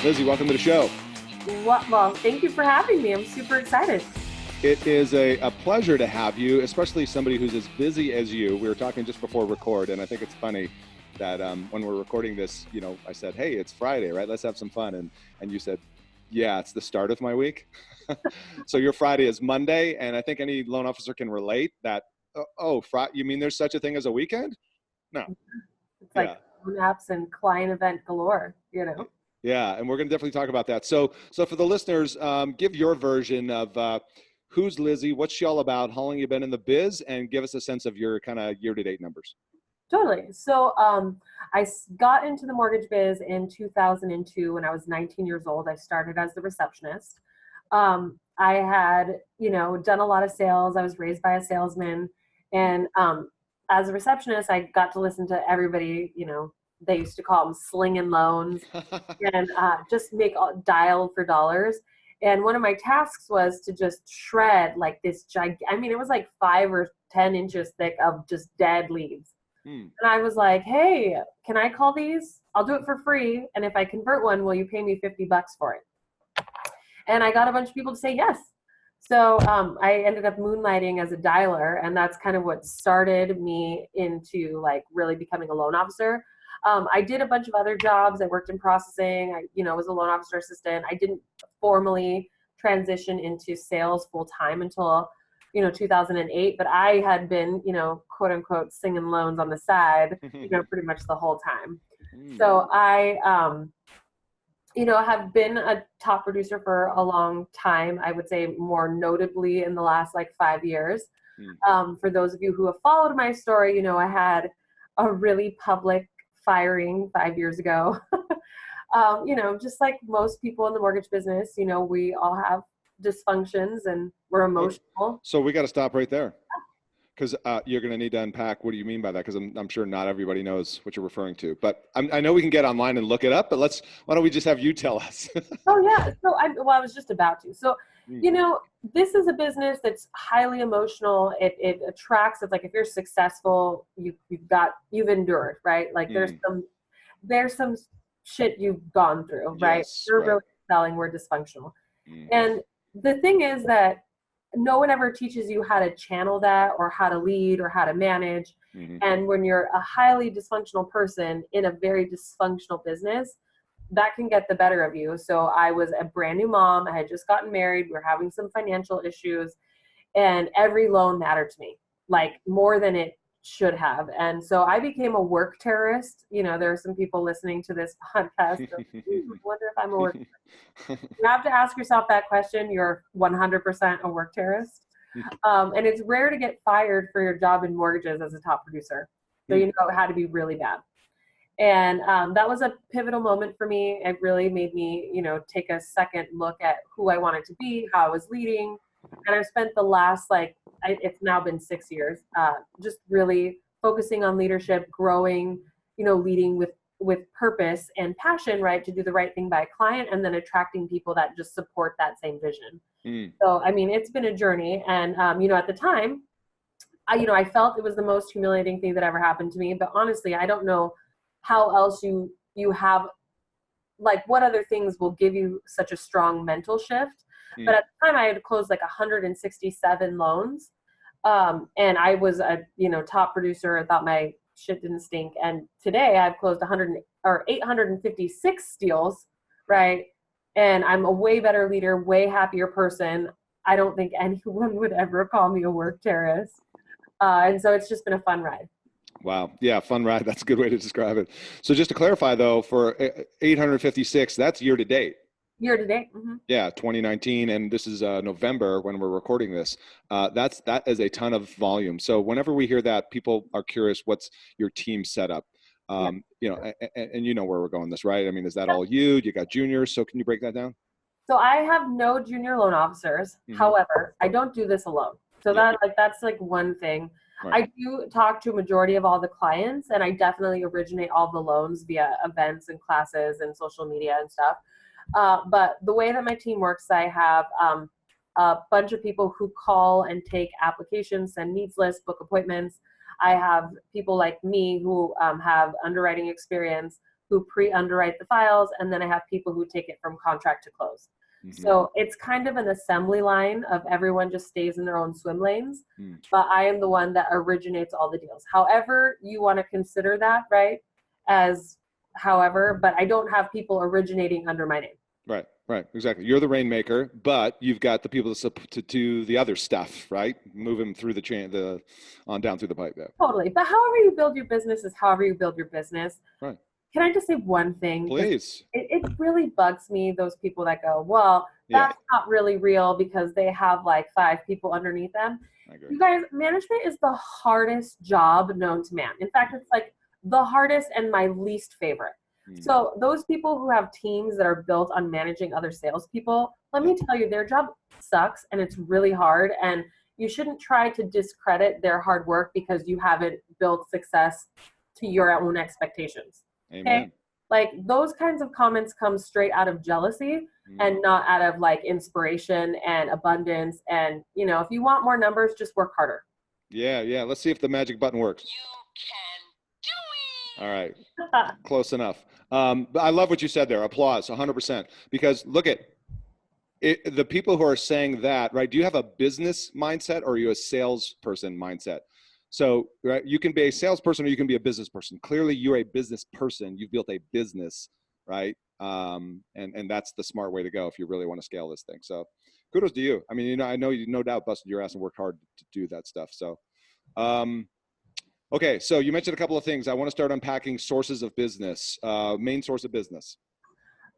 Lizy, welcome to the show. Well, thank you for having me. I'm super excited. It is a pleasure to have you, especially somebody who's as busy as you. We were talking just before record, and I think it's funny that when we're recording this, I said, hey, it's Friday, right? Let's have some fun. And you said, yeah, it's the start of my week. So your Friday is Monday, and I think any loan officer can relate that, you mean there's such a thing as a weekend? No. It's like phone apps and client event galore. Yeah, and we're going to definitely talk about that. So for the listeners, give your version of who's Lizy, what's she all about, how long you been in the biz, and give us a sense of your kind of year-to-date numbers. Totally. So I got into the mortgage biz in 2002 when I was 19 years old. I started as the receptionist. I had, done a lot of sales. I was raised by a salesman. And as a receptionist, I got to listen to everybody, they used to call them slinging loans and just dial for dollars. And one of my tasks was to just shred like this it was like 5 or 10 inches thick of just dead leads. And I was like, hey, can I call these? I'll do it for free. And if I convert one, will you pay me $50 for it? And I got a bunch of people to say yes. So I ended up moonlighting as a dialer, and that's kind of what started me into like really becoming a loan officer. I did a bunch of other jobs. I worked in processing. I, was a loan officer assistant. I didn't formally transition into sales full time until 2008, but I had been, quote unquote, singing loans on the side, pretty much the whole time. So I, have been a top producer for a long time. I would say more notably in the last like 5 years. For those of you who have followed my story, I had a really public firing 5 years ago. Just like most people in the mortgage business, we all have dysfunctions and we're emotional. So we got to stop right there, because you're going to need to unpack what do you mean by that, because I'm sure not everybody knows what you're referring to. But I know we can get online and look it up, but why don't we just have you tell us? Oh yeah. So I was just about to. So this is a business that's highly emotional. It attracts. It's like if you're successful, you've endured, right? Like there's some shit you've gone through, right? Yes, You're right. really selling. We're dysfunctional, and the thing is that no one ever teaches you how to channel that or how to lead or how to manage. And when you're a highly dysfunctional person in a very dysfunctional business, that can get the better of you. So I was a brand new mom. I had just gotten married. We were having some financial issues, and every loan mattered to me, like more than it should have. And so I became a work terrorist. There are some people listening to this podcast. So, I wonder if I'm a work terrorist. You have to ask yourself that question. You're 100% a work terrorist. And it's rare to get fired for your job in mortgages as a top producer. So it had to be really bad. And that was a pivotal moment for me. It really made me, take a second look at who I wanted to be, how I was leading. And I've spent the last, it's now been 6 years, just really focusing on leadership, growing, leading with purpose and passion, right, to do the right thing by a client, and then attracting people that just support that same vision. So, it's been a journey. And, at the time, I felt it was the most humiliating thing that ever happened to me. But honestly, I don't know how else you have, like, what other things will give you such a strong mental shift. But at the time I had closed like 167 loans. And I was a, top producer. I thought my shit didn't stink. And today I've closed 856 deals, right? And I'm a way better leader, way happier person. I don't think anyone would ever call me a work terrorist. And so it's just been a fun ride. Wow. Yeah, fun ride. That's a good way to describe it. So just to clarify, though, for 856, that's year to date. Year to date. Yeah, 2019, and this is November when we're recording this. That is a ton of volume. So whenever we hear that, people are curious, what's your team setup? And you know where we're going this, right? I mean, is that all you? You got juniors, so can you break that down? So I have no junior loan officers. However, I don't do this alone. So that's like one thing. Right. I do talk to a majority of all the clients, and I definitely originate all the loans via events and classes and social media and stuff. But the way that my team works, I have a bunch of people who call and take applications, send needs lists, book appointments. I have people like me who have underwriting experience, who pre-underwrite the files, and then I have people who take it from contract to close. So it's kind of an assembly line of everyone just stays in their own swim lanes, but I am the one that originates all the deals. However you want to consider that, right? But I don't have people originating under my name. Right, exactly. You're the rainmaker, but you've got the people to do the other stuff, right? Move them through the chain, on down through the pipe there. Totally. But however you build your business is however you build your business. Right. Can I just say one thing? Please. It really bugs me, those people that go, well, that's not really real because they have like 5 people underneath them. I agree. You guys, management is the hardest job known to man. In fact, it's like the hardest and my least favorite. So those people who have teams that are built on managing other salespeople, let me tell you, their job sucks and it's really hard. And you shouldn't try to discredit their hard work because you haven't built success to your own expectations. Amen. Okay? Like those kinds of comments come straight out of jealousy and not out of like inspiration and abundance. And, you know, if you want more numbers, just work harder. Yeah. Let's see if the magic button works. All right. Close enough. But I love what you said there. Applause, 100%. Because look at it, the people who are saying that, right? Do you have a business mindset or are you a salesperson mindset? So, right, you can be a salesperson or you can be a business person. Clearly, you're a business person. You've built a business, right? And that's the smart way to go if you really want to scale this thing. So, kudos to you. I mean, you know, I know you no doubt busted your ass and worked hard to do that stuff. So, okay, so you mentioned a couple of things. I want to start unpacking sources of business, main source of business.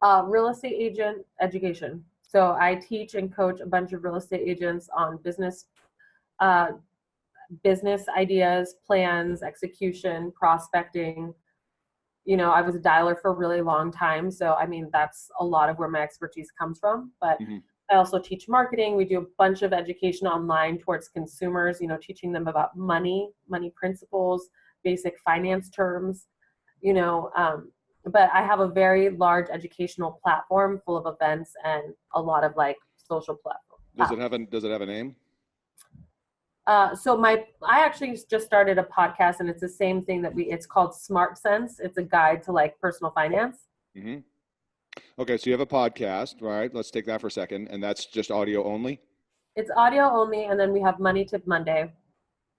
Real estate agent education. So I teach and coach a bunch of real estate agents on business ideas, plans, execution, prospecting. You know, I was a dialer for a really long time. So, I mean, that's a lot of where my expertise comes from. But I also teach marketing. We do a bunch of education online towards consumers, you know, teaching them about money principles, basic finance terms, you know. But I have a very large educational platform full of events and a lot of like social platforms. Does it have a name? I actually just started a podcast and it's the same thing it's called Smart Sense. It's a guide to like personal finance. Okay. So you have a podcast, right? Let's take that for a second. And that's just audio only? It's audio only. And then we have Money Tip Monday.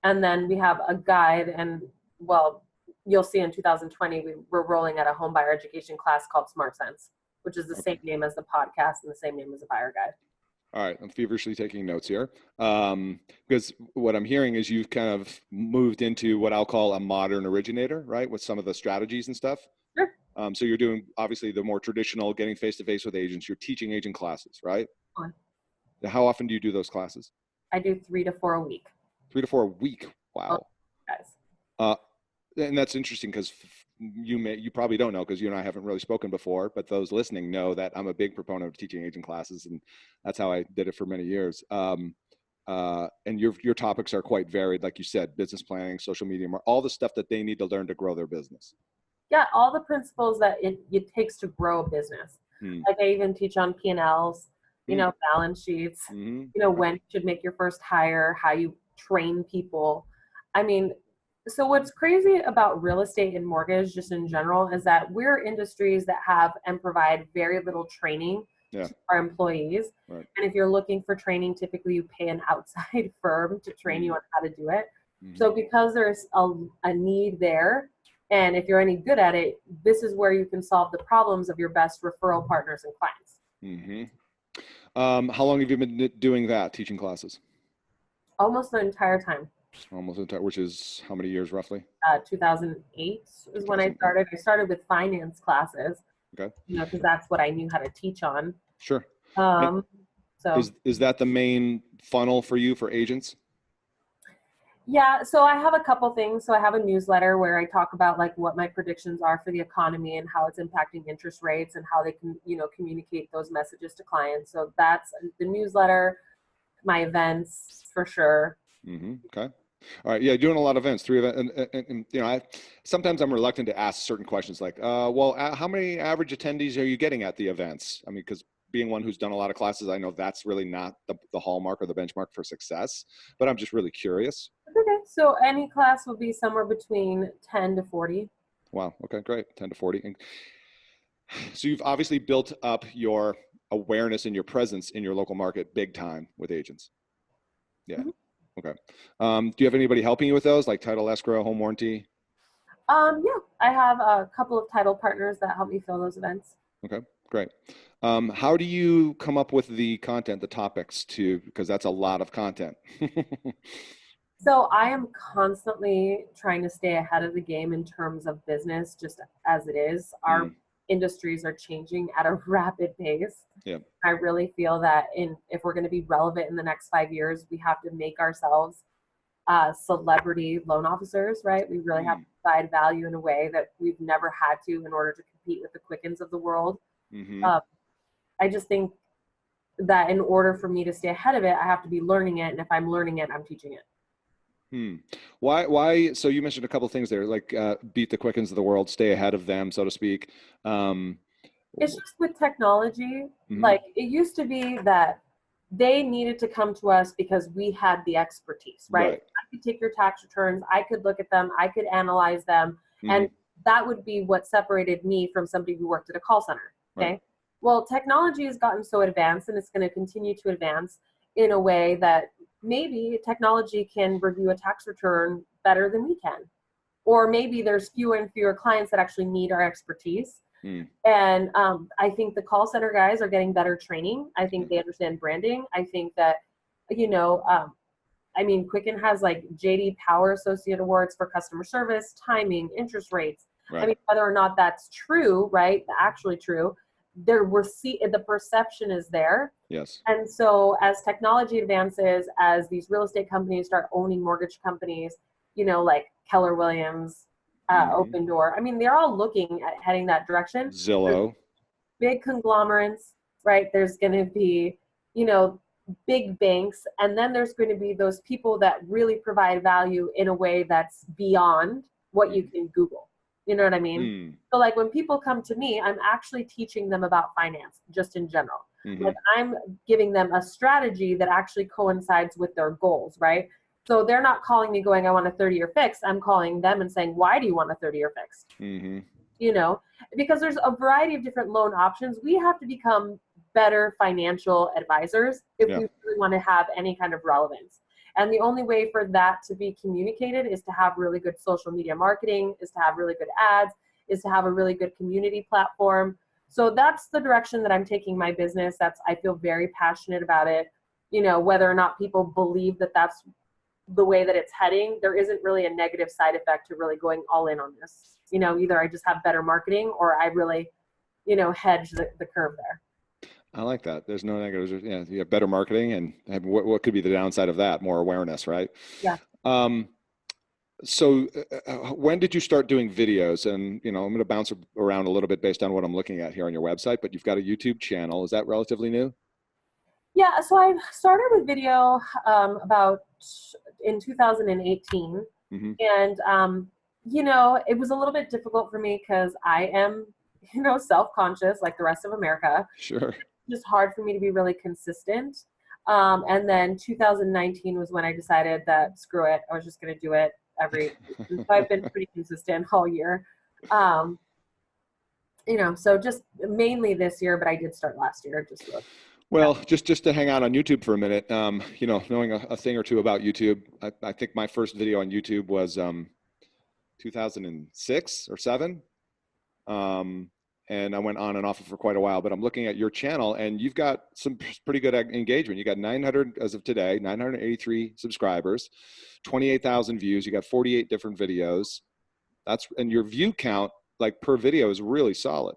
And then we have a guide and you'll see in 2020, we're rolling out a home buyer education class called Smart Sense, which is the same name as the podcast and the same name as the buyer guide. All right, I'm feverishly taking notes here because what I'm hearing is you've kind of moved into what I'll call a modern originator, right? With some of the strategies and stuff. Sure. So you're doing obviously the more traditional getting face-to-face with agents. You're teaching agent classes, right? How often do you do those classes? I do 3 to 4 a week. 3 to 4 a week. Wow. Guys. And that's interesting because you probably don't know because you and I haven't really spoken before, but those listening know that I'm a big proponent of teaching agent classes, and that's how I did it for many years. And your topics are quite varied, like you said, business planning, social media, all the stuff that they need to learn to grow their business. Yeah, all the principles that it takes to grow a business. Like I even teach on P&Ls, you know, balance sheets, you know, when you should make your first hire, how you train people. I mean, so what's crazy about real estate and mortgage just in general is that we're industries that have and provide very little training to our employees. Right. And if you're looking for training, typically you pay an outside firm to train you on how to do it. So because there's a need there, and if you're any good at it, this is where you can solve the problems of your best referral partners and clients. How long have you been doing that, teaching classes? Almost the entire time. Which is how many years roughly? 2008 is when I started. I started with finance classes. Okay. You know, because that's what I knew how to teach on. Sure. So is that the main funnel for you for agents? Yeah. So I have a couple things. So I have a newsletter where I talk about like what my predictions are for the economy and how it's impacting interest rates and how they can, you know, communicate those messages to clients. So that's the newsletter, my events for sure. Okay. All right. Yeah. Doing a lot of events, 3 events. And you know, sometimes I'm reluctant to ask certain questions like, how many average attendees are you getting at the events? I mean, because being one who's done a lot of classes, I know that's really not the hallmark or the benchmark for success, but I'm just really curious. Okay. So any class would be somewhere between 10 to 40. Wow. Okay, great. 10 to 40. And so you've obviously built up your awareness and your presence in your local market big time with agents. Yeah. Mhm. Okay. Do you have anybody helping you with those, like title, escrow, home warranty? Yeah, I have a couple of title partners that help me fill those events. Okay, great. How do you come up with the content, the topics because that's a lot of content. So I am constantly trying to stay ahead of the game in terms of business, just as it is. Our Mm, industries are changing at a rapid pace. yeah. I really feel that if we're going to be relevant in the next 5 years, we have to make ourselves celebrity loan officers, right? We really have Mm, to provide value in a way that we've never had to in order to compete with the Quickens of the world. mm-hmm. Um, I just think that in order for me to stay ahead of it, I have to be learning it. And if I'm learning it, I'm teaching it. Hmm. So you mentioned a couple things there, like beat the Quickens of the world, stay ahead of them, so to speak. Um, It's just with technology, mhm, like it used to be that they needed to come to us because we had the expertise, right? right. I could take your tax returns, I could look at them, I could analyze them, Hmm. and that would be what separated me from somebody who worked at a call center. Right. Okay. Well, technology has gotten so advanced and it's going to continue to advance in a way that maybe technology can review a tax return better than we can. Or maybe there's fewer and fewer clients that actually need our expertise. Mm, And I think the call center guys are getting better training. I think mm, they understand branding. I think that, I mean, Quicken has like JD Power Associate Awards for customer service, timing, interest rates. I right. mean, whether or not that's true, right? Actually true. The perception is there. Yes. And so as technology advances, as these real estate companies start owning mortgage companies, like Keller Williams, Hmm. Open Door, I mean, they're all looking at heading that direction. There's Zillow. big conglomerates, right? There's going to be, you know, big banks, and then there's going to be those people that really provide value in a way that's beyond what you Mm, can Google. You know what I mean? mm, So like when people come to me, I'm actually teaching them about finance just in general. hmm. Like I'm giving them a strategy that actually coincides with their goals, right? So they're not calling me going, I want a 30-year fix. I'm calling them and saying, why do you want a 30-year fix? Hmm. you know, because there's a variety of different loan options. We have to become better financial advisors if Yeah. we really want to have any kind of relevance. And the only way for that to be communicated is to have really good social media marketing, is to have really good ads, is to have a really good community platform. So that's the direction that I'm taking my business. I feel very passionate about it. Whether or not people believe that that's the way that it's heading, there isn't really a negative side effect to really going all in on this. Either I just have better marketing or I really, hedge the curve there. I like that. There's no negatives. Yeah, you have better marketing, and what could be the downside of that? More awareness, right? Yeah. Um, so when did you start doing videos? And I'm going to bounce around a little bit based on what I'm looking at here on your website. But you've got a YouTube channel. Is that relatively new? Yeah. So I started with video about in 2018, Hmm. and it was a little bit difficult for me because I am, self-conscious like the rest of America. Sure. Just hard for me to be really consistent. And then 2019 was when I decided that screw it, I was just going to do it every. And so I've been pretty consistent all year. Um, so just mainly this year, but I did start last year. Just really. Well, just to hang out on YouTube for a minute, knowing a thing or two about YouTube, I think my first video on YouTube was 2006 or seven. Um, and I went on and off for quite a while, but I'm looking at your channel and you've got some pretty good engagement. You got 900 as of today, 983 subscribers, 28,000 views. You got 48 different videos. And your view count, like per video, is really solid.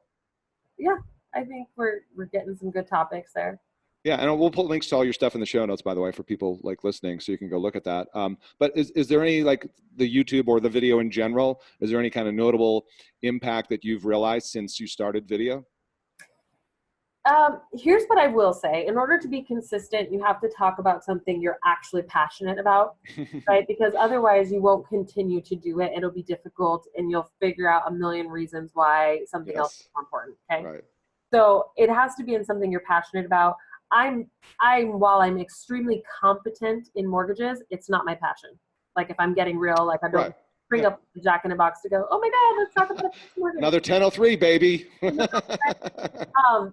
Yeah, I think we're getting some good topics there. Yeah, and we'll put links to all your stuff in the show notes, by the way, for people like listening, so you can go look at that. But is there any, like the YouTube or the video in general, is there any kind of notable impact that you've realized since you started video? Here's what I will say. In order to be consistent, you have to talk about something you're actually passionate about, right? Because otherwise you won't continue to do it. It'll be difficult and you'll figure out a million reasons why something else is Yes. more important. Okay. Right. So it has to be in something you're passionate about. While I'm extremely competent in mortgages, it's not my passion. Like if I'm getting real, like I don't Right. bring up the Jack in the Box to go, oh my God, let's talk about this mortgage. Another 1003, baby.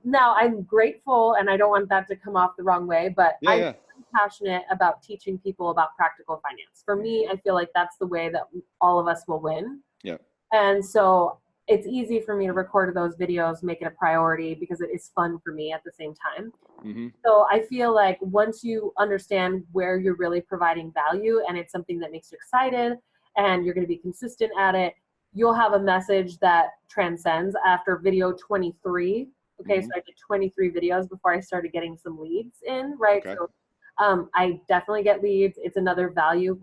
Now I'm grateful, and I don't want that to come off the wrong way, but I'm passionate about teaching people about practical finance. For me, I feel like that's the way that all of us will win. Yeah. And so it's easy for me to record those videos, make it a priority because it is fun for me at the same time. Mm-hmm. So I feel like once you understand where you're really providing value and it's something that makes you excited and you're going to be consistent at it, you'll have a message that transcends. After video 23, okay, so I did 23 videos before I started getting some leads in, right? Okay. So I definitely get leads. It's another value,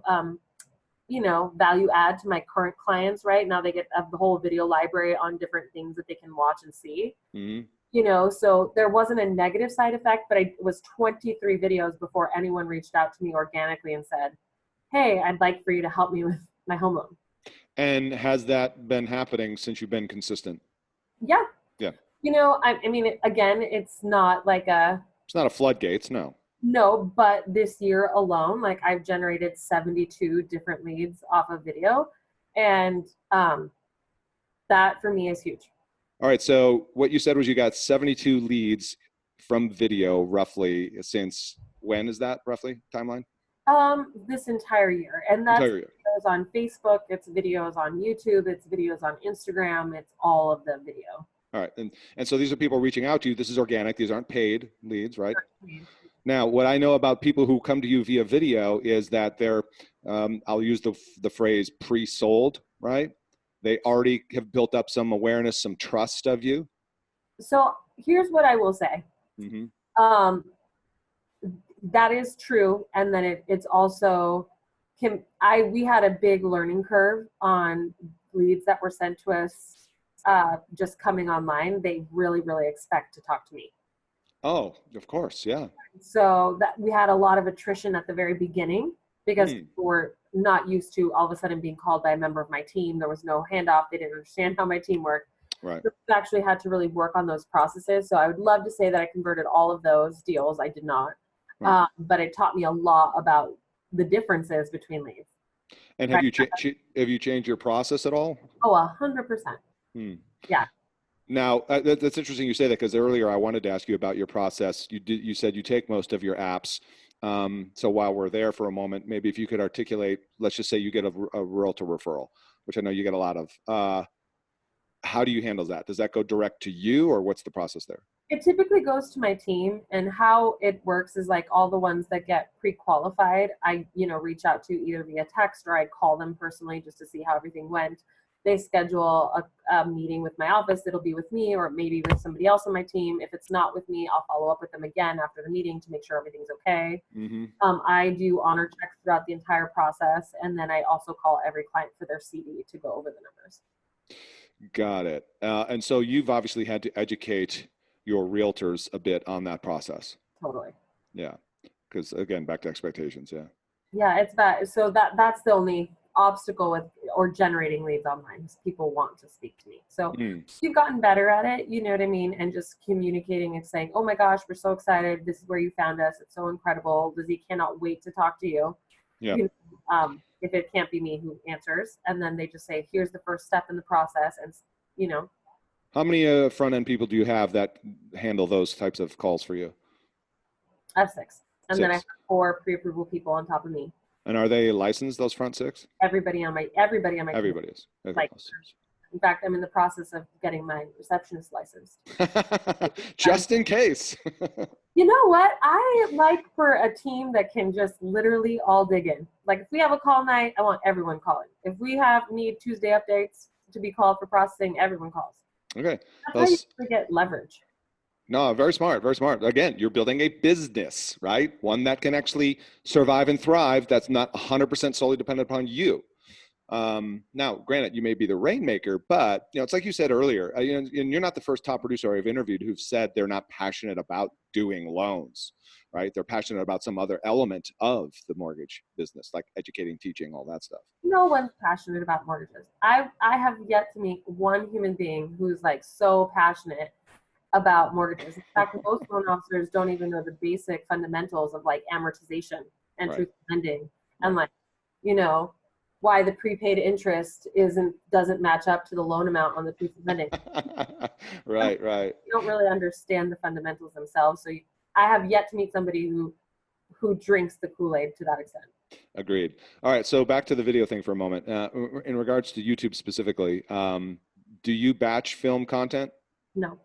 value add to my current clients, right? Now they get the whole video library on different things that they can watch and see. Mm-hmm. So there wasn't a negative side effect, but it was 23 videos before anyone reached out to me organically and said, hey, I'd like for you to help me with my home loan. And has that been happening since you've been consistent? Yeah. Yeah. I mean, again, it's not like it's not a floodgates, no. No, but this year alone, like I've generated 72 different leads off of video. And that for me is huge. All right. So what you said was you got 72 leads from video roughly since when is that roughly timeline? This entire year. And that's entire year. Videos on Facebook, it's videos on YouTube, it's videos on Instagram, it's all of the video. All right. And so these are people reaching out to you. This is organic. These aren't paid leads, right? Now, what I know about people who come to you via video is that they're, I'll use the phrase pre-sold, right? They already have built up some awareness, some trust of you. So here's what I will say. Mm-hmm. That is true. And then it's also, we had a big learning curve on leads that were sent to us just coming online. They really, really expect to talk to me. Oh, of course. Yeah. So that we had a lot of attrition at the very beginning because people were not used to all of a sudden being called by a member of my team. There was no handoff. They didn't understand how my team worked. Right. So we actually had to really work on those processes. So I would love to say that I converted all of those deals. I did not. Right. But it taught me a lot about the differences between leads. And have you changed your process at all? Oh, 100%. Yeah. Now, that's interesting you say that because earlier I wanted to ask you about your process. You said you take most of your apps. So while we're there for a moment, maybe if you could articulate, let's just say you get a realtor referral, which I know you get a lot of. How do you handle that? Does that go direct to you or what's the process there? It typically goes to my team, and how it works is like all the ones that get pre-qualified, I reach out to either via text or I call them personally just to see how everything went. They schedule a meeting with my office. It'll be with me or maybe with somebody else on my team. If it's not with me, I'll follow up with them again after the meeting to make sure everything's okay. Mm-hmm. I do honor checks throughout the entire process, and then I also call every client for their CD to go over the numbers. Got it. And so you've obviously had to educate your realtors a bit on that process. Totally. Yeah. Because again, back to expectations. Yeah. Yeah, it's that. So that's the only obstacle with or generating leads online is people want to speak to me. So we've gotten better at it, you know what I mean? And just communicating and saying, oh my gosh, we're so excited. This is where you found us. It's so incredible. Lizy cannot wait to talk to you. Yeah. If it can't be me who answers. And then they just say, here's the first step in the process. And How many front end people do you have that handle those types of calls for you? I have 6. And then I have 4 pre-approval people on top of me. And are they licensed, those front 6? Everybody on my Everybody is. Like, in fact, I'm in the process of getting my receptionist licensed. Just in case. You know what? I like for a team that can just literally all dig in. Like if we have a call night, I want everyone calling. If we need Tuesday updates to be called for processing, everyone calls. Okay. That's how you get leverage. No, very smart, very smart. Again, you're building a business, right? One that can actually survive and thrive. That's not 100% solely dependent upon you. Now, granted, you may be the rainmaker, but it's like you said earlier, and you're not the first top producer I've interviewed who've said they're not passionate about doing loans, right? They're passionate about some other element of the mortgage business, like educating, teaching, all that stuff. No one's passionate about mortgages. I have yet to meet one human being who's like so passionate about mortgages. In fact, most loan officers don't even know the basic fundamentals of like amortization and truth lending and why the prepaid interest doesn't match up to the loan amount on the piece of lending. Right, right. You don't really understand the fundamentals themselves. So I have yet to meet somebody who drinks the Kool-Aid to that extent. Agreed. All right, so back to the video thing for a moment. In regards to YouTube specifically, do you batch film content? No.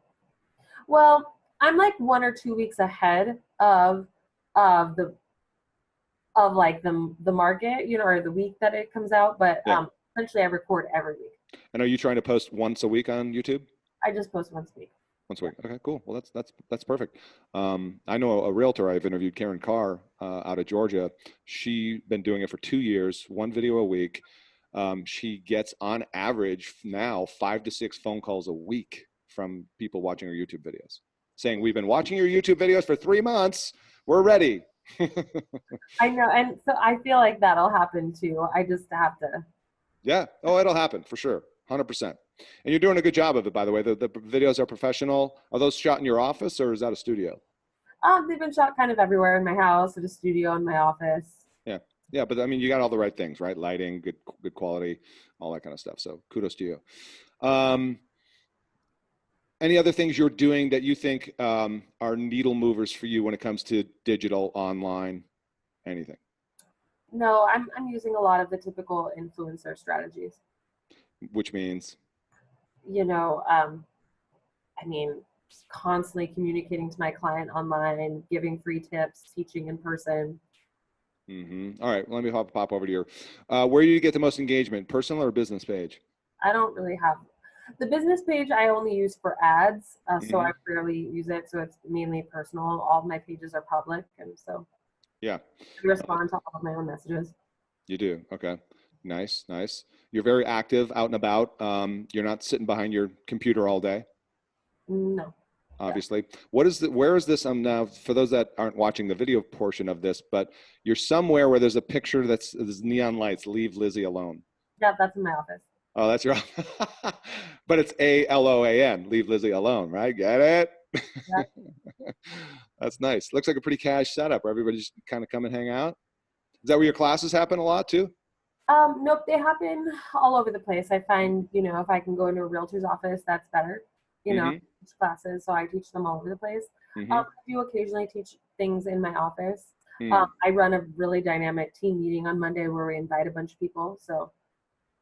Well, I'm like 1 or 2 weeks ahead of the like the market, or the week that it comes out. But Yeah. essentially, I record every week. And are you trying to post once a week on YouTube? I just post once a week. Once a week. Okay, cool. Well, that's perfect. I know a realtor I've interviewed, Karen Carr, out of Georgia. She's been doing it for 2 years, one video a week. She gets on average now 5 to 6 phone calls a week from people watching her YouTube videos, saying, "We've been watching your YouTube videos for 3 months. We're ready." I know, and so I feel like that'll happen too. I just have to. Yeah. Oh, it'll happen for sure. 100%. And you're doing a good job of it, by the way. The videos are professional. Are those shot in your office or is that a studio? They've been shot kind of everywhere, in my house, at a studio, in my office. Yeah. Yeah. But I mean, you got all the right things, right? Lighting, good quality, all that kind of stuff. So kudos to you. Any other things you're doing that you think are needle movers for you when it comes to digital, online, anything? No, I'm using a lot of the typical influencer strategies. Which means? I mean, constantly communicating to my client online, giving free tips, teaching in person. Mm-hmm. All right, let me pop over to your, where do you get the most engagement, personal or business page? I don't really have the business page. I only use for ads, so I rarely use it. So it's mainly personal. All of my pages are public, and so yeah, I respond to all of my own messages. You do. Okay. Nice. Nice. You're very active out and about. You're not sitting behind your computer all day, No. obviously. Where is this? Now for those that aren't watching the video portion of this, but you're somewhere where there's a picture there's neon lights, leave Lizy alone. Yeah, that's in my office. Oh, that's your, but it's ALOAN, leave Lizy alone, right? Get it? Yeah. That's nice. Looks like a pretty cash setup where everybody just kind of come and hang out. Is that where your classes happen a lot too? Nope, they happen all over the place. I find, if I can go into a realtor's office, that's better. Teach classes, so I teach them all over the place. I do occasionally teach things in my office. I run a really dynamic team meeting on Monday where we invite a bunch of people. So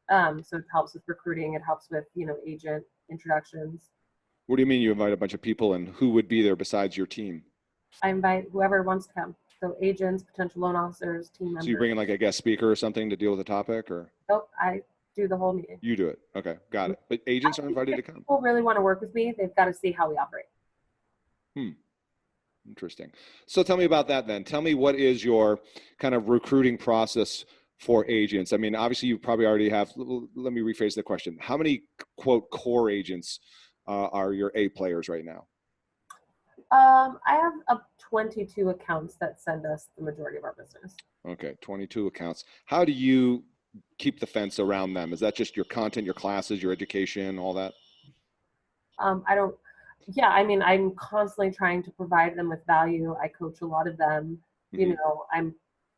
it helps with recruiting. It helps with, agent introductions. What do you mean you invite a bunch of people, and who would be there besides your team? I invite whoever wants to come. So agents, potential loan officers, team members. So you bring in like a guest speaker or something to deal with a topic, or? Nope, I do the whole meeting. You do it. Okay, got it. But agents are invited to come. People really want to work with me. They've got to see how we operate. Interesting. So tell me about that then. Tell me, what is your kind of recruiting process for agents? I mean, obviously you probably already have, let me rephrase the question. How many quote core agents are your A players right now? I have 22 accounts that send us the majority of our business. Okay, 22 accounts. How do you keep the fence around them? Is that just your content, your classes, your education, all that? I'm constantly trying to provide them with value. I coach a lot of them.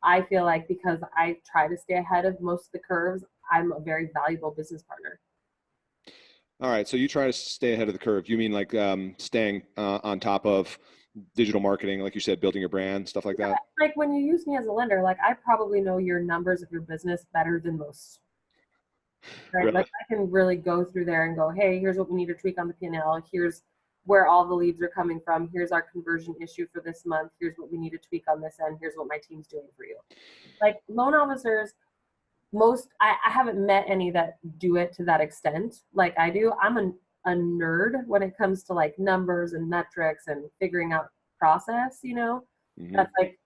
I feel like because I try to stay ahead of most of the curves, I'm a very valuable business partner. All right, so you try to stay ahead of the curve. You mean like staying on top of digital marketing, like you said, building your brand, stuff like that? Like when you use me as a lender, like I probably know your numbers of your business better than most. Right? Really? Like I can really go through there and go, hey, here's what we need to tweak on the P&L. Here's where all the leads are coming from. Here's our conversion issue for this month. Here's what we need to tweak on this end. Here's what my team's doing for you. Like loan officers, I haven't met any that do it to that extent like I do. I'm a nerd when it comes to like numbers and metrics and figuring out process, That's like,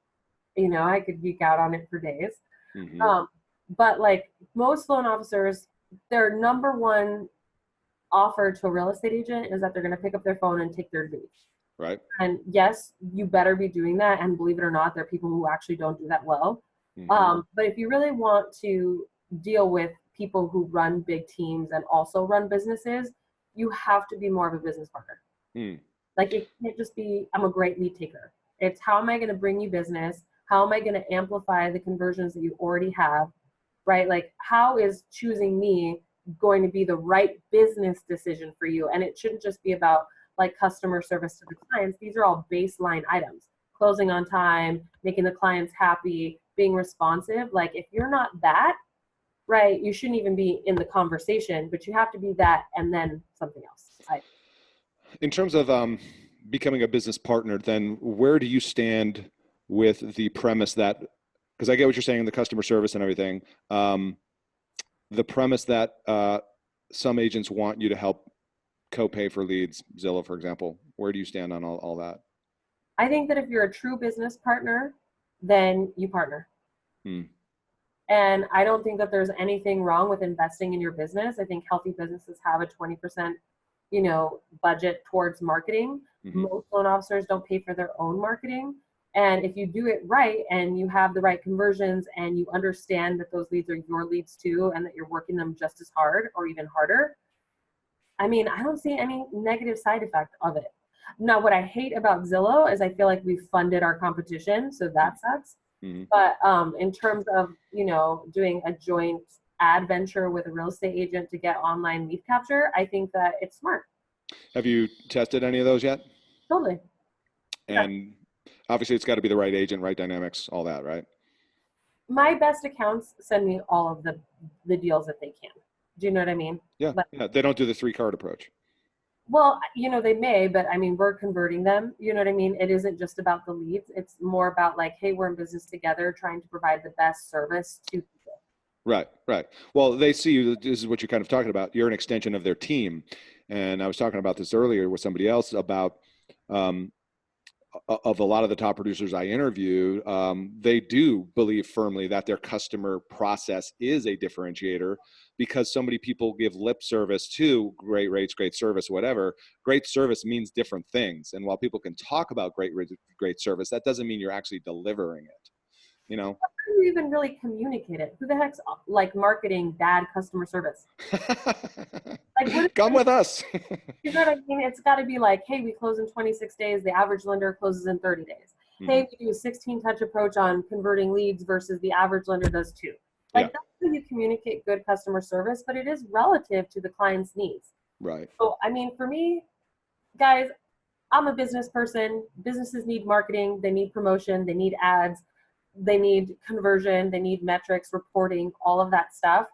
I could geek out on it for days. But like most loan officers, their number one offer to a real estate agent is that they're going to pick up their phone and take their leads. Right. And yes, you better be doing that. And believe it or not, there are people who actually don't do that well. But if you really want to deal with people who run big teams and also run businesses, you have to be more of a business partner. Like it can't just be, I'm a great lead taker. It's how am I going to bring you business? How am I going to amplify the conversions that you already have? right? Like, how is choosing me going to be the right business decision for you? And it shouldn't just be about like customer service to the clients. These are all baseline items: closing on time, making the clients happy, being responsive. Like, if you're not that, right, you shouldn't even be in the conversation, but you have to be that and then something else. In terms of becoming a business partner, then where do you stand with the premise that, because I get what you're saying in the customer service and everything, the premise that some agents want you to help co-pay for leads, Zillow, for example. Where do you stand on all that? I think that if you're a true business partner, then you partner. And I don't think that there's anything wrong with investing in your business. I think healthy businesses have a 20%, budget towards marketing. Most loan officers don't pay for their own marketing. And if you do it right and you have the right conversions and you understand that those leads are your leads too, and that you're working them just as hard or even harder, I mean, I don't see any negative side effect of it. Now, what I hate about Zillow is I feel like we funded our competition, so that sucks. But in terms of, doing a joint ad venture with a real estate agent to get online lead capture, I think that it's smart. Have you tested any of those yet? Totally. And obviously it's got to be the right agent, right dynamics, all that, right? My best accounts send me all of the deals that they can. Do you know what I mean? Yeah, yeah. They don't do the 3-card approach. Well, they may, but I mean, we're converting them. You know what I mean? It isn't just about the leads. It's more about like, hey, we're in business together, trying to provide the best service to people. Right, right. Well, they see you, this is what you're kind of talking about. You're an extension of their team. And I was talking about this earlier with somebody else about, of a lot of the top producers I interview, they do believe firmly that their customer process is a differentiator, because so many people give lip service to great rates, great service, whatever. Great service means different things. And while people can talk about great service, that doesn't mean you're actually delivering it. How do you even really communicate it? Who the heck's like marketing bad customer service? Like, come with us. You know what I mean? It's got to be like, hey, we close in 26 days. The average lender closes in 30 days. Hey, we do a 16-touch approach on converting leads versus the average lender does 2. Like, that's how you communicate good customer service, but it is relative to the client's needs. Right. So, I mean, for me, guys, I'm a business person. Businesses need marketing. They need promotion. They need ads. They need conversion. They need metrics, reporting, all of that stuff.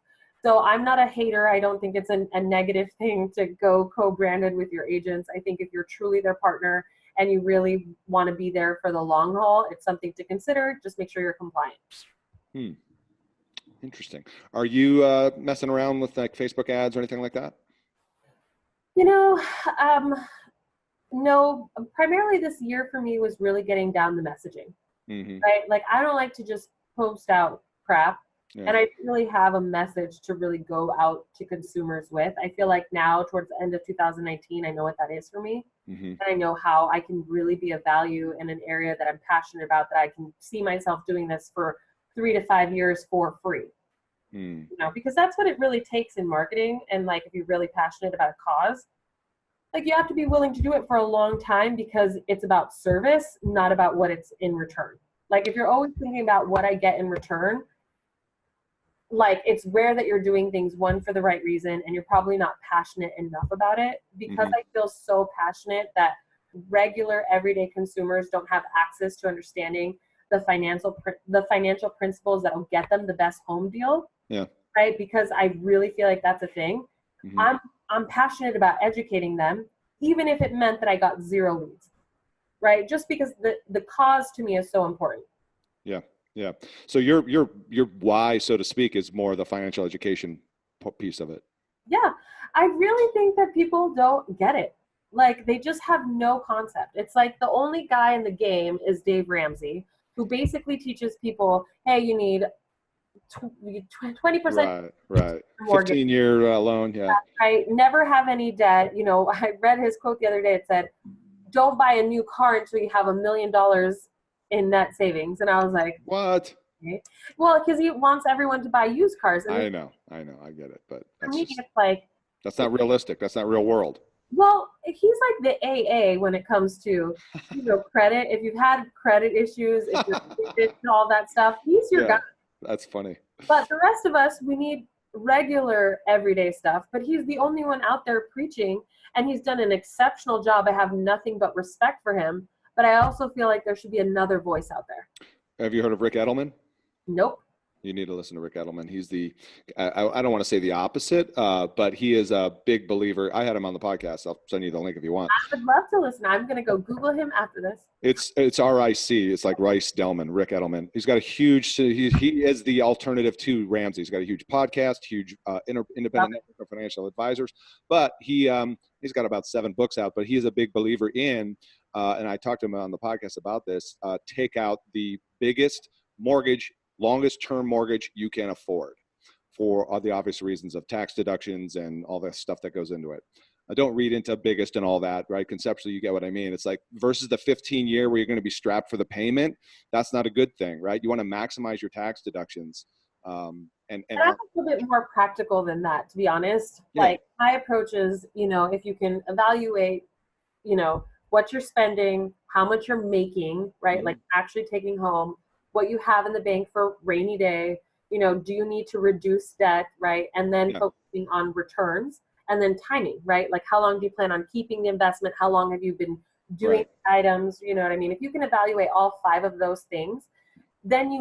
So I'm not a hater. I don't think it's a negative thing to go co-branded with your agents. I think if you're truly their partner and you really want to be there for the long haul, it's something to consider. Just make sure you're compliant. Interesting. Are you messing around with like Facebook ads or anything like that? No, primarily this year for me was really getting down the messaging, right? Like, I don't like to just post out crap. Yeah. And I didn't really have a message to really go out to consumers with. I feel like now towards the end of 2019, I know what that is for me. And I know how I can really be of value in an area that I'm passionate about, that I can see myself doing this for 3 to 5 years for free. Because that's what it really takes in marketing. And like, if you're really passionate about a cause, like, you have to be willing to do it for a long time, because it's about service, not about what it's in return. Like, if you're always thinking about what I get in return, like, it's rare that you're doing things, one, for the right reason, and you're probably not passionate enough about it. Because I feel so passionate that regular everyday consumers don't have access to understanding the financial principles that will get them the best home deal. Yeah. Right? Because I really feel like that's a thing. I'm passionate about educating them, even if it meant that I got 0 leads. Right? Just because the cause to me is so important. Yeah. Yeah. So your why, so to speak, is more the financial education piece of it. Yeah. I really think that people don't get it. Like, they just have no concept. It's like the only guy in the game is Dave Ramsey, who basically teaches people, hey, you need 20%. Right. 15-year loan. Yeah. I never have any debt. I read his quote the other day. It said, don't buy a new car until you have $1 million in net savings. And I was like, what? Okay. Well, because he wants everyone to buy used cars. And I know, I get it, but for me, it's like, that's not realistic. That's not real world. Well, he's like the AA when it comes to, credit. If you've had credit issues, if you're addicted to all that stuff, he's your guy. That's funny. But the rest of us, we need regular everyday stuff. But he's the only one out there preaching, and he's done an exceptional job. I have nothing but respect for him. But I also feel like there should be another voice out there. Have you heard of Rick Edelman? Nope. You need to listen to Rick Edelman. He's I don't want to say the opposite, but he is a big believer. I had him on the podcast. I'll send you the link if you want. I would love to listen. I'm going to go Google him after this. It's RIC. It's like Rice Delman, Rick Edelman. He's got a huge, he is the alternative to Ramsey. He's got a huge podcast, huge independent network of financial advisors, but he's got about 7 books out, but he is a big believer in, and I talked to him on the podcast about this, take out the biggest mortgage, longest term mortgage you can afford for all the obvious reasons of tax deductions and all the stuff that goes into it. I don't read into biggest and all that, right? Conceptually, you get what I mean. It's like versus the 15-year where you're going to be strapped for the payment. That's not a good thing, right? You want to maximize your tax deductions. And I'm a little bit more practical than that, to be honest. Yeah. Like my approach is, if you can evaluate, what you're spending, how much you're making, right? Mm-hmm. Like actually taking home, what you have in the bank for rainy day, do you need to reduce debt, right? And then focusing on returns and then timing, right? Like how long do you plan on keeping the investment? How long have you been doing items? You know what I mean? If you can evaluate all 5 of those things, then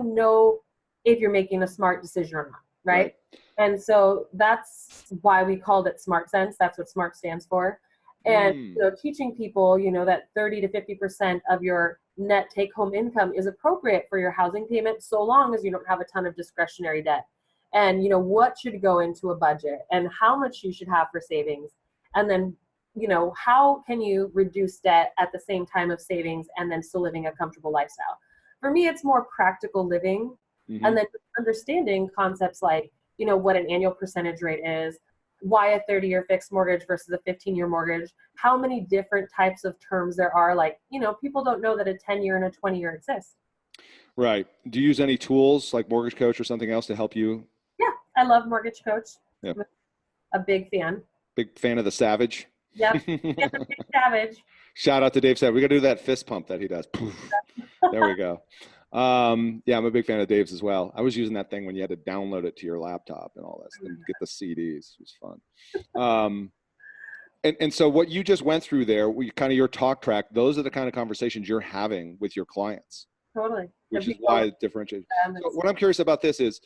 if you're making a smart decision or not, right? And so that's why we called it Smart Sense. That's what SMART stands for. And teaching people, that 30 to 50% of your net take-home income is appropriate for your housing payment, so long as you don't have a ton of discretionary debt. And what should go into a budget, and how much you should have for savings, and then how can you reduce debt at the same time of savings and then still living a comfortable lifestyle. For me, it's more practical living, and then understanding concepts like what an annual percentage rate is, why a 30-year fixed mortgage versus a 15-year mortgage, how many different types of terms there are. Like, people don't know that a 10-year and a 20-year exist. Right. Do you use any tools like Mortgage Coach or something else to help you? Yeah, I love Mortgage Coach. Yeah. I'm a big fan. Big fan of the Savage? Yep. Savage. Shout out to Dave Savage. We got to do that fist pump that he does. There we go. Yeah, I'm a big fan of Dave's as well. I was using that thing when you had to download it to your laptop and all that, and get the CDs. It was fun. And so what you just went through there, kind of your talk track, those are the kind of conversations you're having with your clients. Totally. Which is why it differentiates. So what I'm curious about this is,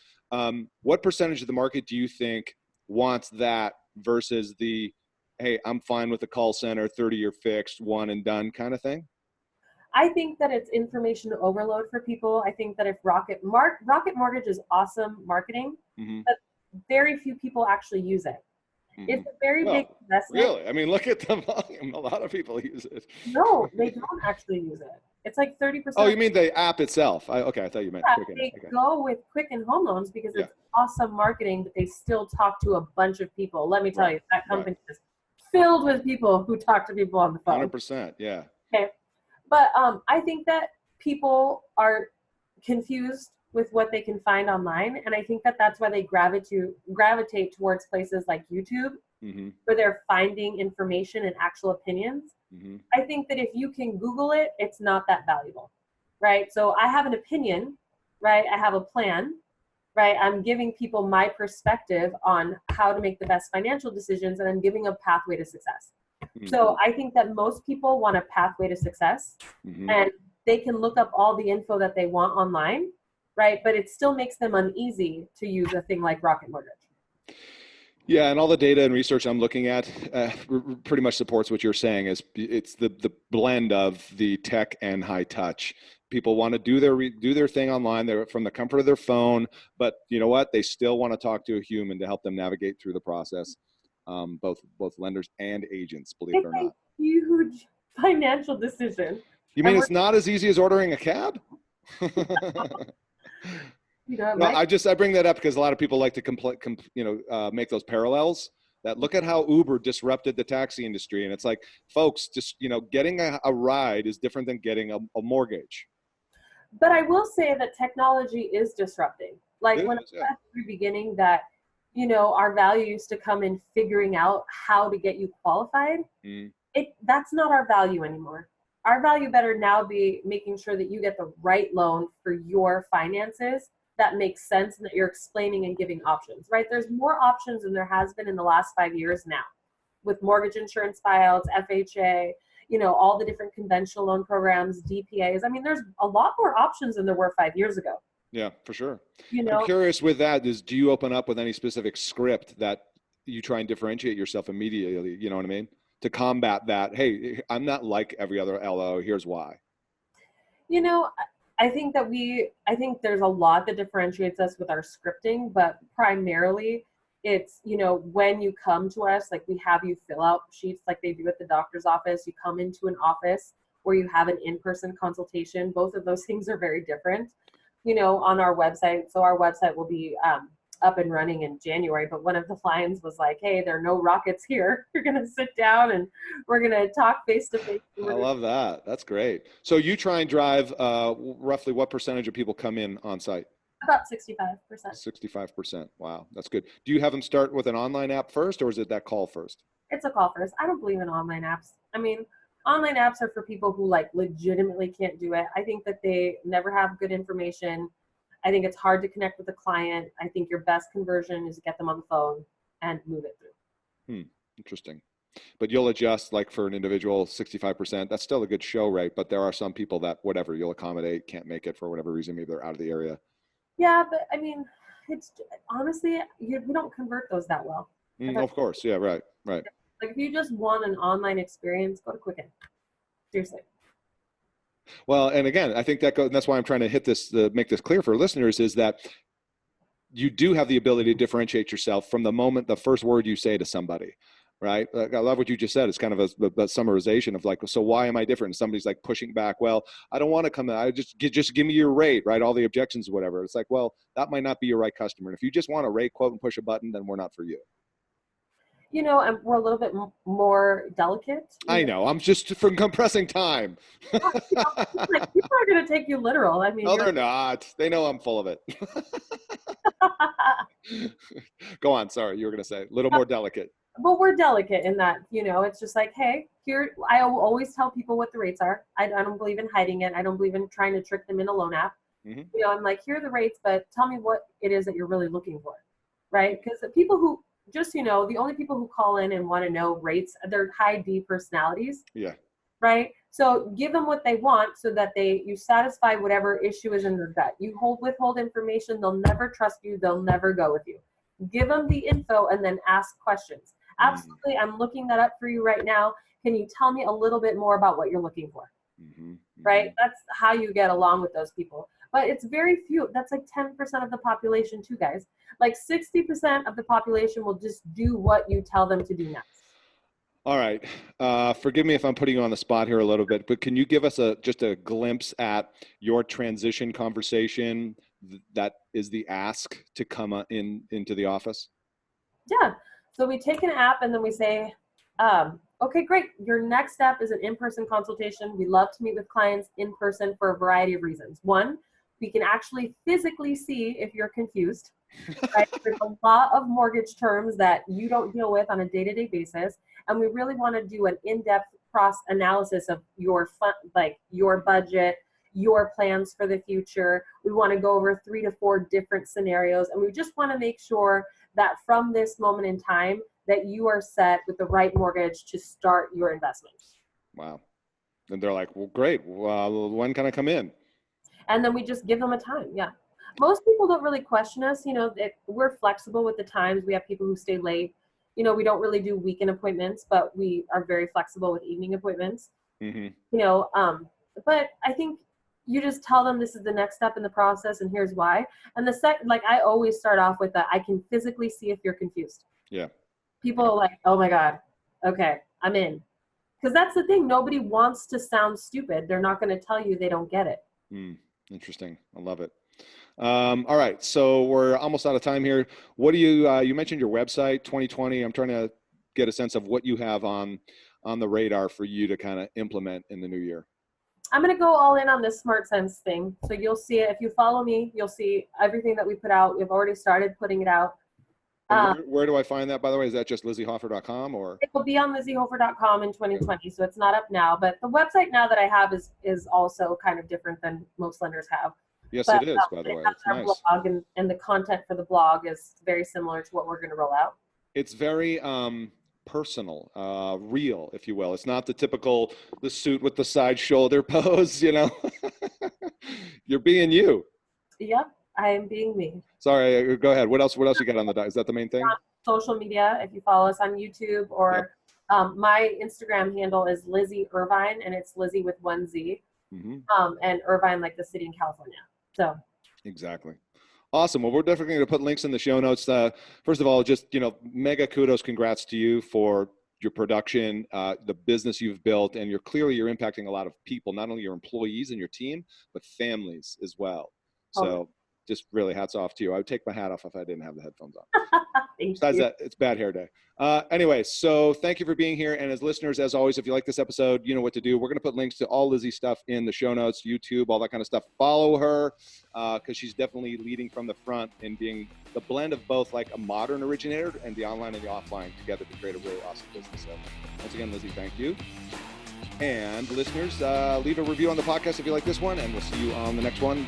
what percentage of the market do you think wants that versus the, hey, I'm fine with the call center, 30-year fixed, one and done kind of thing? I think that it's information overload for people. I think that if Rocket Mortgage is awesome marketing, but very few people actually use it. It's a very big investment. Really? I mean, look at the volume. A lot of people use it. No, they don't actually use it. It's like 30%. Oh, you mean the app itself? Okay, I thought you meant Quicken. They go with Quicken Home Loans because it's awesome marketing, but they still talk to a bunch of people. Let me tell you, that company is filled with people who talk to people on the phone. 100%, yeah. Okay. But I think that people are confused with what they can find online. And I think that that's why they gravitate towards places like YouTube, where they're finding information and actual opinions. I think that if you can Google it, it's not that valuable, right? So I have an opinion, right? I have a plan, right? I'm giving people my perspective on how to make the best financial decisions, and I'm giving a pathway to success. So I think that most people want a pathway to success, and they can look up all the info that they want online, right? But it still makes them uneasy to use a thing like Rocket Mortgage. Yeah, and all the data and research I'm looking at pretty much supports what you're saying. It's the blend of the tech and high touch. People want to do their thing online. They're from the comfort of their phone, but you know what? They still want to talk to a human to help them navigate through the process. Both lenders and agents, believe it or not. Huge financial decision. You mean it's not as easy as ordering a cab? I bring that up because a lot of people like to make those parallels. That look at how Uber disrupted the taxi industry, and it's like, folks, just getting a ride is different than getting a mortgage. But I will say that technology is disrupting. Like when I said at the beginning that our value used to come in figuring out how to get you qualified. That's not our value anymore. Our value better now be making sure that you get the right loan for your finances that makes sense and that you're explaining and giving options, right? There's more options than there has been in the last 5 years now, with mortgage insurance buyouts, FHA, all the different conventional loan programs, DPAs. I mean, there's a lot more options than there were 5 years ago. Yeah, for sure. You I'm know, curious with that, do you open up with any specific script that you try and differentiate yourself immediately, you know what I mean? To combat that, hey, I'm not like every other LO, here's why. you know, I think there's a lot that differentiates us with our scripting, but primarily it's, when you come to us, like we have you fill out sheets like they do at the doctor's office. You come into an office where you have an in-person consultation. Both of those things are very different, on our website. So our website will be up and running in January, but one of the lines was like, hey, there are no rockets here. You're going to sit down and we're going to talk face to face. I love that. That's great. So you try and drive roughly what percentage of people come in on site? About 65%. 65%. Wow, that's good. Do you have them start with an online app first, or is it that call first? It's a call first. I don't believe in online apps. I mean, online apps are for people who like legitimately can't do it. I think that they never have good information. I think it's hard to connect with the client. I think your best conversion is to get them on the phone and move it through. Interesting. But you'll adjust, like for an individual, 65%. That's still a good show rate, but there are some people that whatever you'll accommodate can't make it for whatever reason. Maybe they're out of the area. Yeah, but I mean, it's honestly, we don't convert those that well. Of course. Yeah, right. Like if you just want an online experience, go to Quicken. Seriously. Well, and again, I think that's why I'm trying to hit this, make this clear for listeners, is that you do have the ability to differentiate yourself from the first word you say to somebody, right? Like, I love what you just said. It's kind of a summarization of like, so why am I different? And somebody's like pushing back. Well, I don't want to come in. I just give me your rate, right? All the objections, whatever. It's like, well, that might not be your right customer. And if you just want a rate quote and push a button, then we're not for you. And we're a little bit more delicate. I know. I'm just from compressing time. Like, people are going to take you literal. I mean, no, they're not. They know I'm full of it. Go on. Sorry, you were going to say a little more delicate. But we're delicate in that, it's just like, hey, here, I always tell people what the rates are. I don't believe in hiding it. I don't believe in trying to trick them in a loan app. Mm-hmm. I'm like, here are the rates, but tell me what it is that you're really looking for, right? Because the people who the only people who call in and want to know rates, they're high D personalities. Yeah. Right. So give them what they want so that you satisfy whatever issue is in their gut. You withhold information. They'll never trust you. They'll never go with you. Give them the info and then ask questions. Absolutely. I'm looking that up for you right now. Can you tell me a little bit more about what you're looking for? Mm-hmm. Right. That's how you get along with those people. But it's very few. That's like 10% of the population too, guys. Like 60% of the population will just do what you tell them to do next. All right. Forgive me if I'm putting you on the spot here a little bit, but can you give us just a glimpse at your transition conversation that is the ask to come into the office? Yeah. So we take an app and then we say, okay, great. Your next step is an in-person consultation. We love to meet with clients in person for a variety of reasons. One, we can actually physically see if you're confused. Right? There's a lot of mortgage terms that you don't deal with on a day-to-day basis. And we really want to do an in-depth cross analysis of your your budget, your plans for the future. We want to go over 3 to 4 different scenarios. And we just want to make sure that from this moment in time that you are set with the right mortgage to start your investments. Wow. And they're like, well, great. Well, when can I come in? And then we just give them a time. Yeah. Most people don't really question us. We're flexible with the times. We have people who stay late. We don't really do weekend appointments, but we are very flexible with evening appointments. Mm-hmm. But I think you just tell them this is the next step in the process and here's why. And the second, I always start off with I can physically see if you're confused. Yeah. People are like, oh my God, okay, I'm in. Because that's the thing. Nobody wants to sound stupid. They're not going to tell you they don't get it. Interesting. I love it. All right. So we're almost out of time here. What do you mentioned your website 2020. I'm trying to get a sense of what you have on the radar for you to kind of implement in the new year. I'm going to go all in on this Smart Sense thing. So you'll see it. If you follow me, you'll see everything that we put out. We've already started putting it out. Where do I find that, by the way? Is that just lizyhoeffer.com or? It will be on lizyhoeffer.com in 2020. So it's not up now, but the website now that I have is also kind of different than most lenders have. Yes, but it is, by the it way. has It's our nice. blog, and the content for the blog is very similar to what we're going to roll out. It's very personal, real, if you will. It's not the typical, the suit with the side shoulder pose, you know. You're being you. Yep, I am being me. Sorry, go ahead. What else you got on the, is that the main thing? Social media, if you follow us on YouTube, or my Instagram handle is Lizy Irvine, and it's Lizzy with one Z, and Irvine like the city in California. So exactly. Awesome. Well, we're definitely going to put links in the show notes. First of all, just, mega kudos, congrats to you for your production, the business you've built, and you're impacting a lot of people, not only your employees and your team, but families as well. So just really hats off to you. I would take my hat off if I didn't have the headphones on. Besides that, it's bad hair day. Anyway, so thank you for being here. And as listeners, as always, if you like this episode, you know what to do. We're going to put links to all Lizy stuff in the show notes, YouTube, all that kind of stuff. Follow her because she's definitely leading from the front and being the blend of both like a modern originator and the online and the offline together to create a really awesome business. So once again, Lizy, thank you. And listeners, leave a review on the podcast if you like this one, and we'll see you on the next one.